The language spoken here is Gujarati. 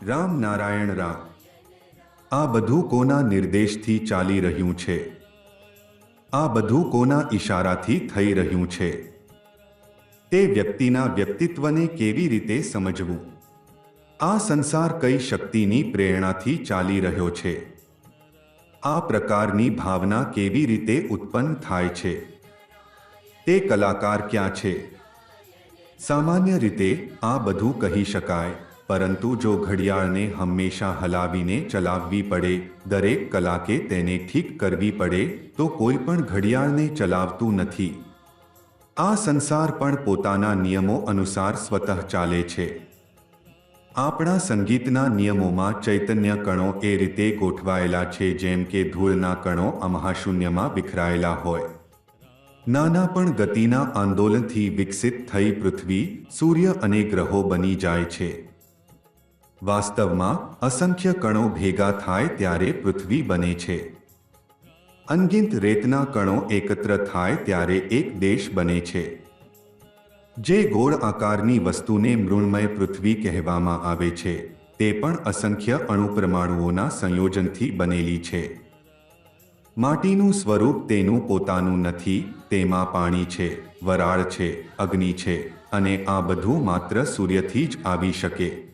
રામ નારાયણ રામ. આ બધું કોના નિર્દેશથી ચાલી રહ્યું છે? આ બધું કોના ઈશારાથી થઈ રહ્યું છે? તે વ્યક્તિના વ્યક્તિત્વને કેવી રીતે સમજવું? આ સંસાર કઈ શક્તિની પ્રેરણાથી ચાલી રહ્યો છે? આ પ્રકારની ભાવના કેવી રીતે ઉત્પન્ન થાય છે? તે કલાકાર ક્યાં છે? સામાન્ય રીતે આ બધું કહી શકાય, પરંતુ જો ઘડિયાળને હંમેશા હલાવીને ચલાવવી પડે, દરેક કલાકે તેને ઠીક કરવી પડે, તો કોઈ પણ ઘડિયાળને ચલાવતું નથી. આ સંસાર પણ પોતાના નિયમો અનુસાર સ્વતઃ ચાલે છે. આપણા સંગીતના નિયમોમાં ચૈતન્ય કણો એ રીતે ગોઠવાયેલા છે જેમ કે ધૂળના કણો મહાશૂન્યમાં વિખરાયેલા હોય. નાના પણ ગતિના આંદોલનથી વિકસિત થઈ પૃથ્વી, સૂર્ય અને ગ્રહો બની જાય છે. વાસ્તવમાં અસંખ્ય કણો ભેગા થાય ત્યારે પૃથ્વી બને છે. અનગિનત રેતના કણો એકત્ર થાય ત્યારે એક દેશ બને છે. જે ગોળ આકારની વસ્તુને મૃણમય પૃથ્વી કહેવામાં આવે છે, તે પણ અસંખ્ય અણુપરમાણુઓના સંયોજનથી બનેલી છે. માટીનું સ્વરૂપ તેનું પોતાનું નથી, તેમાં પાણી છે, વરાળ છે, અગ્નિ છે, અને આ બધું માત્ર સૂર્યથી જ આવી શકે.